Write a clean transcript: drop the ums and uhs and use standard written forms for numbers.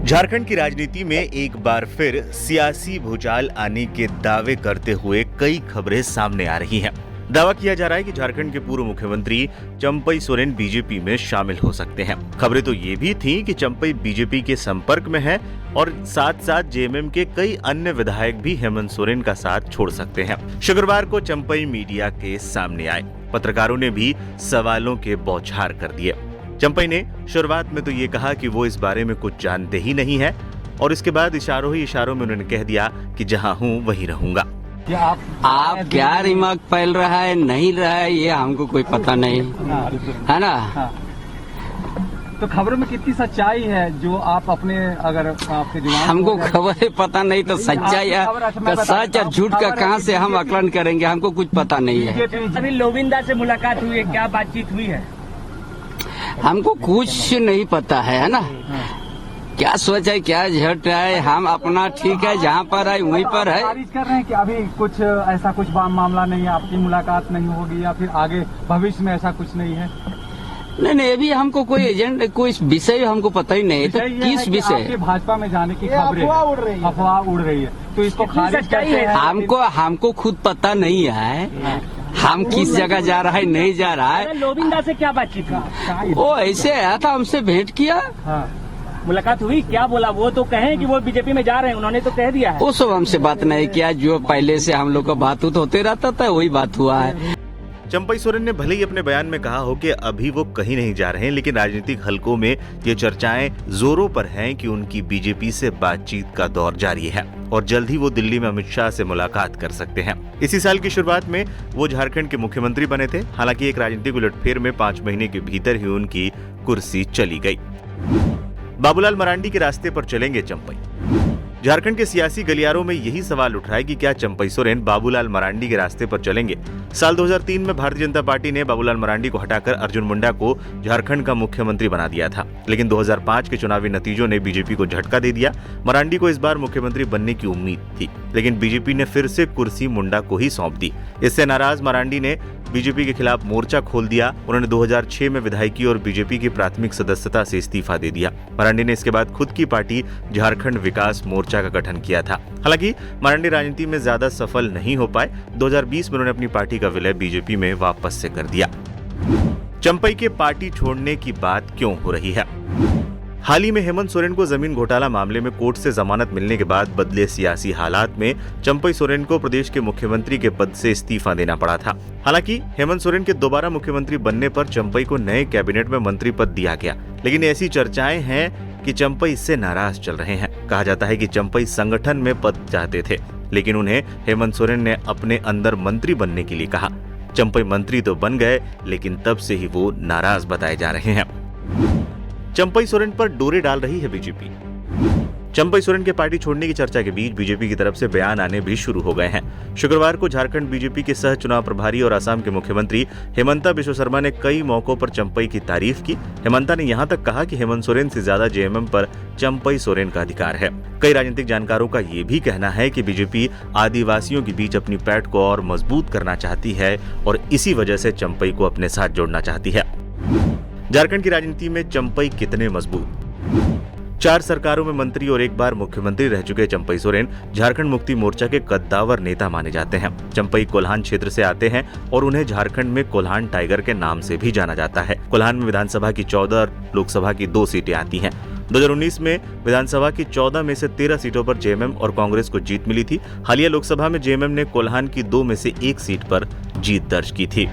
झारखंड की राजनीति में एक बार फिर सियासी भूचाल आने के दावे करते हुए कई खबरें सामने आ रही हैं। दावा किया जा रहा है कि झारखंड के पूर्व मुख्यमंत्री चंपई सोरेन बीजेपी में शामिल हो सकते हैं। खबरें तो ये भी थीं कि चंपई बीजेपी के संपर्क में है और साथ साथ जेएमएम के कई अन्य विधायक भी हेमंत सोरेन का साथ छोड़ सकते हैं। शुक्रवार को चंपई मीडिया के सामने आए। पत्रकारों ने भी सवालों के बौछार कर दिए। चंपई ने शुरुआत में तो ये कहा कि वो इस बारे में कुछ जानते ही नहीं है और इसके बाद इशारों ही इशारों में उन्होंने कह दिया कि जहां हूं वहीं रहूंगा। आप क्या रिमार्क फैल रहा है नहीं रहा है ये हमको कोई पता नहीं है ना। तो खबरों में कितनी सच्चाई है जो आप अपने अगर आपके दिमाग हमको खबर पता नहीं तो सच्चाई है तो सच और झूठ का कहां से हम आकलन करेंगे, हमको कुछ पता नहीं है। अभी लोविंदा से मुलाकात हुई है, क्या बातचीत हुई है? हमको कुछ नहीं पता है ना। क्या सोच है क्या झट है, हम अपना ठीक है जहाँ पर है वहीं पर है। खारिज कर रहे हैं कि अभी कुछ ऐसा कुछ मामला नहीं है, आपकी मुलाकात नहीं होगी या फिर आगे भविष्य में ऐसा कुछ नहीं है? नहीं अभी हमको कोई एजेंट कोई विषय हमको पता ही नहीं है। तो किस विषय भाजपा में जाने की खबरें अफवाह उड़ रही है तो इसको खारिज करते हैं। हमको खुद पता नहीं है हम किस जगह जा रहा है नहीं जा रहा है। लोविंदा से क्या बातचीत हुई? वो ऐसे आया था, हमसे भेंट किया। मुलाकात हुई, क्या बोला? वो तो कहें कि वो बीजेपी में जा रहे हैं, उन्होंने तो कह दिया है। वो सब हमसे बात नहीं किया, जो पहले से हम लोग का बात होते रहता था वही बात हुआ है। चंपई सोरेन ने भले ही अपने बयान में कहा हो कि अभी वो कहीं नहीं जा रहे हैं, लेकिन राजनीतिक हलकों में ये चर्चाएं जोरों पर हैं कि उनकी बीजेपी से बातचीत का दौर जारी है और जल्द ही वो दिल्ली में अमित शाह से मुलाकात कर सकते हैं। इसी साल की शुरुआत में वो झारखंड के मुख्यमंत्री बने थे। हालांकि एक राजनीतिक उलटफेर में 5 महीने के भीतर ही उनकी कुर्सी चली गई। बाबूलाल मरांडी के रास्ते पर चलेंगे चंपई। झारखंड के सियासी गलियारों में यही सवाल उठ रहा है कि क्या चंपई सोरेन बाबूलाल मरांडी के रास्ते पर चलेंगे। साल 2003 में भारतीय जनता पार्टी ने बाबूलाल मरांडी को हटाकर अर्जुन मुंडा को झारखंड का मुख्यमंत्री बना दिया था, लेकिन 2005 के चुनावी नतीजों ने बीजेपी को झटका दे दिया। मरांडी को इस बार मुख्यमंत्री बनने की उम्मीद थी, लेकिन बीजेपी ने फिर से कुर्सी मुंडा को ही सौंप दी। इससे नाराज मरांडी ने बीजेपी के खिलाफ मोर्चा खोल दिया। उन्होंने 2006 में विधायकी और बीजेपी की प्राथमिक सदस्यता से इस्तीफा दे दिया। मरांडी ने इसके बाद खुद की पार्टी झारखंड विकास मोर्चा का गठन किया था। हालांकि मरांडी राजनीति में ज्यादा सफल नहीं हो पाए। 2020 में उन्होंने अपनी पार्टी का विलय बीजेपी में वापस से कर दिया। चंपई के पार्टी छोड़ने की बात क्यों हो रही है? हाल ही में हेमंत सोरेन को जमीन घोटाला मामले में कोर्ट से जमानत मिलने के बाद बदले सियासी हालात में चंपई सोरेन को प्रदेश के मुख्यमंत्री के पद से इस्तीफा देना पड़ा था। हालांकि हेमंत सोरेन के दोबारा मुख्यमंत्री बनने पर चंपई को नए कैबिनेट में मंत्री पद दिया गया, लेकिन ऐसी चर्चाएं हैं कि चंपई इससे नाराज चल रहे हैं। कहा जाता है कि चंपई संगठन में पद चाहते थे, लेकिन उन्हें हेमंत सोरेन ने अपने अंदर मंत्री बनने के लिए कहा। चंपई मंत्री तो बन गए, लेकिन तब से ही वो नाराज बताए जा रहे हैं। चंपई सोरेन पर डोरे डाल रही है बीजेपी। चंपई सोरेन के पार्टी छोड़ने की चर्चा के बीच बीजेपी की तरफ से बयान आने भी शुरू हो गए हैं। शुक्रवार को झारखंड बीजेपी के सह चुनाव प्रभारी और असम के मुख्यमंत्री हेमंता बिश्व शर्मा ने कई मौकों पर चंपई की तारीफ की। हेमंता ने यहां तक कहा कि हेमंत सोरेन से ज्यादा जेएमएम पर चंपई सोरेन का अधिकार है। कई राजनीतिक जानकारों का ये भी कहना है कि बीजेपी आदिवासियों के बीच अपनी पैठ को और मजबूत करना चाहती है और इसी वजह से चंपई को अपने साथ जोड़ना चाहती है। झारखंड की राजनीति में चंपई कितने मजबूत? 4 सरकारों में मंत्री और एक बार मुख्यमंत्री रह चुके चंपई सोरेन झारखंड मुक्ति मोर्चा के कद्दावर नेता माने जाते हैं। चंपई कोल्हान क्षेत्र से आते हैं और उन्हें झारखंड में कोल्हान टाइगर के नाम से भी जाना जाता है। कोल्हान में विधानसभा की 14 और लोकसभा की 2 सीटें आती हैं। 2019 में विधानसभा की 14 में से 13 सीटों पर जेएमएम और कांग्रेस को जीत मिली थी। हालिया लोकसभा में जेएमएम ने कोल्हान की 2 में से 1 सीट पर जीत दर्ज की थी।